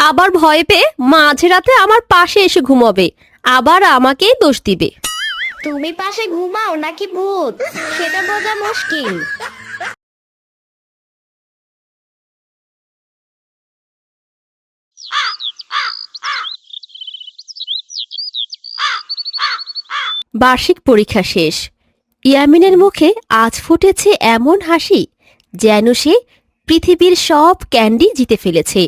আবার ভয় পেয়ে মাঝরাতে আমার পাশে এসে ঘুমাবে, আবার আমাকেই দোষ দিবে। তুমি পাশে ঘুমাও নাকি ভূত সেটা বোঝা মুশকিল। বার্ষিক পরীক্ষা শেষ। ইয়ামিনের মুখে আজ ফুটেছে এমন হাসি যেন সে পৃথিবীর সব ক্যান্ডি জিতে ফেলেছে।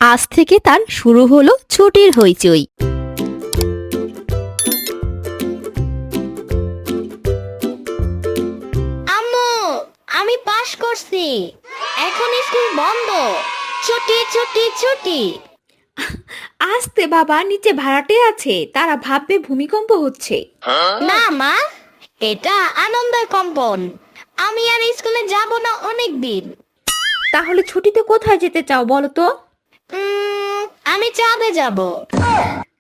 আজ থেকে তার শুরু হলো ছুটির হইচই। আম্মু, আমি পাশ করছি, এখন স্কুল বন্ধ, ছুটি ছুটি ছুটি। আস্তে বাবা, নিচে ভাড়াটে আছে, তারা ভাববে ভূমিকম্প হচ্ছে। না মা, এটা আনন্দের কম্পন। আমি আর স্কুলে যাব না অনেক দিন। তাহলে ছুটিতে কোথায় যেতে চাও বলো তো? আমি চাঁদে যাব।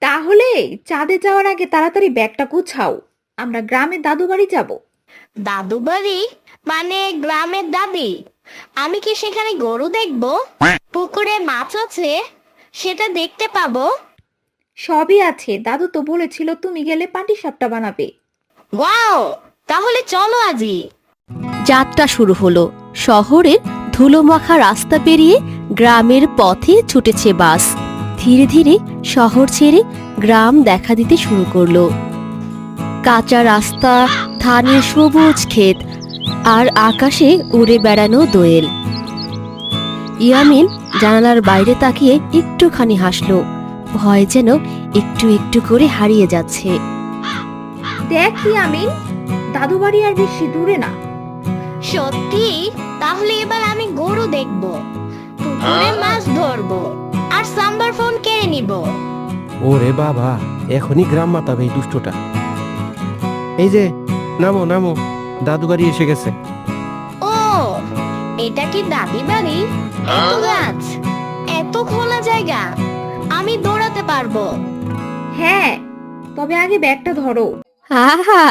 তাহলে চাঁদে যাওয়ার আগে তাড়াতাড়ি ব্যাগটা গুছাও, আমরা গ্রামে দাদু বাড়ি যাব। দাদু বাড়ি মানে গ্রামের দাদি? আমি কি সেখানে গরু দেখবো, পুকুরে মাছ আছে সেটা দেখতে পাবো? সবই আছে, দাদু তো বলেছিল তুমি গেলে পাটিসাপটা বানাবে। ওয়াও, তাহলে চলো আজই। যাত্রা শুরু হলো। শহরের ধুলোমাখা রাস্তা পেরিয়ে গ্রামের পথে ছুটেছে বাস। ধীরে ধীরে শহর ছেড়ে গ্রাম দেখা দিতে শুরু করলো। কাঁচা রাস্তা, ধানের সবুজ ক্ষেত আর আকাশে উড়ে বেড়ানো দোয়েল। ইয়ামিন জানালার বাইরে তাকিয়ে একটুখানি হাসলো। ভয় যেন একটু একটু করে হারিয়ে যাচ্ছে। দেখি আমি, দাদু বাড়ি আর বেশি দূরে না। সত্যি? তাহলে এবার আমি গরু দেখবো, পুকুরে মাছ ধরবো আর সাম্বার ফোন কেড়ে নিব। ওরে বাবা, এখনই গ্রাম মাতাবে এই দুষ্টটা। এই যে নামো নামো, দাদু বাড়ি এসে গেছে। ও, এটা কি দাদি বাড়ি? এত গাছ, এত খোলা জায়গা, আমি দৌড়াতে পারবো। হ্যাঁ, তবে আগে ব্যাগটা ধরো। আহা,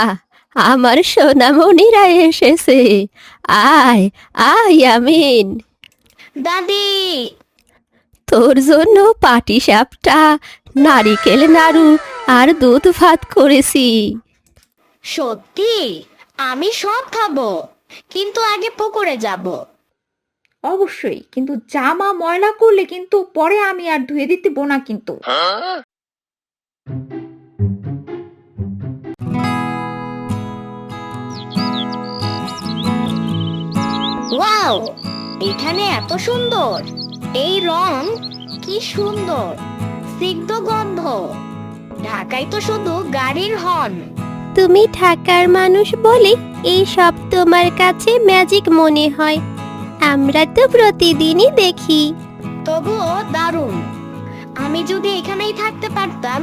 আমার সোনামণিরা এসেছে। আয় আয় ইয়ামিন, দাদি, তোর জন্য পাটিসাপটা, নারিকেল নাড়ু আর দুধ ভাত করেছি। সত্যি? আমি সব খাবো, কিন্তু আগে পুকুরে যাব। অবশ্যই, কিন্তু জামা ময়লা করলে কিন্তু পরে আমি আর ধুয়ে দিতে না কিন্তু। ওয়াও, এখানে এত সুন্দর, এই রং কি সুন্দর, স্নিগ্ধ গন্ধ। ঢাকায় তো শুধু গাড়ির হর্ন। তুমি ঢাকার মানুষ বলে এই সব তোমার কাছে ম্যাজিক মনে হয়। আমরা তো প্রতিদিনই দেখি। তবুও দারুণ। আমি যদি এখানেই থাকতে পারতাম।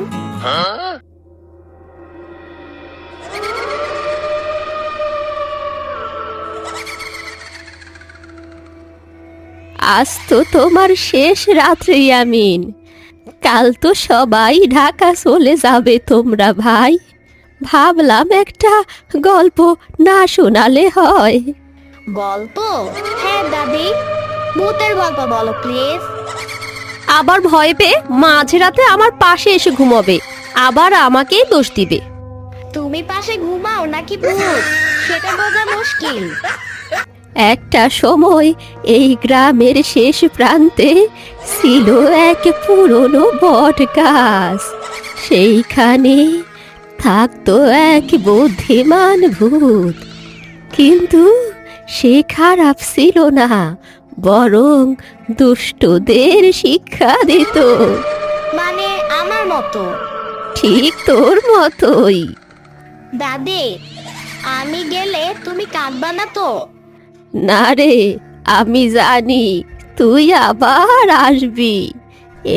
আজ তো তোমার শেষ রাত্রি ইয়ামিন। কাল তো সবাই ঢাকা চলে যাবে তোমরা ভাই। ভাবলাম একটা গল্প না শোনালে হয়। গল্প? হ্যাঁ দাদি, ভূতের গল্প বলো প্লিজ। আবার ভয় পেয়ে মাঝরাতে আমার পাশে এসে ঘুমাবে, আবার আমাকেই দোষ দিবে। তুমি পাশে ঘুমাও নাকি ভূত সেটা বোঝা মুশকিল। একটা সময় এই গ্রামের শেষ প্রান্তে ছিল এক পুরনো বট গাছ। সেইখানে থাকতো এক বুদ্ধিমান ভূত, কিন্তু সে খারাপ ছিল না, বরং দুষ্টদের শিক্ষা দিত। মানে আমার মতো? ঠিক তোর মতোই। দাদি, আমি গেলে তুমি কাঁদবা না তো? না রে, আমি জানি তুই আবার আসবি।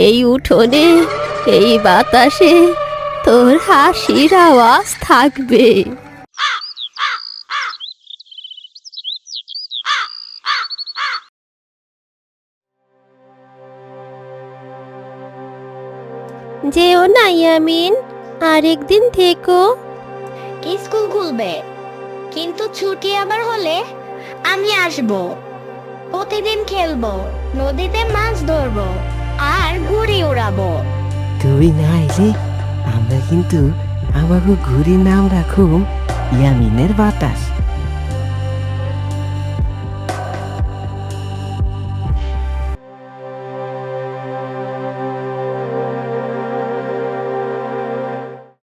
এই উঠোনে, এই বাতাসে তোর হাসির আওয়াজ থাকবে। যেও না ইয়ামিন, আরেকদিন থেকো। স্কুল খুলবে, কিন্তু ছুটি আবার হলে আমি আসবো। প্রতিদিন খেলবো, নদীতে মাছ ধরবো আর যাব। তুই না আইলে আমরা কিন্তু আমাকে ঘুরি নাম রাখুম ইয়ামিনের বাতাস।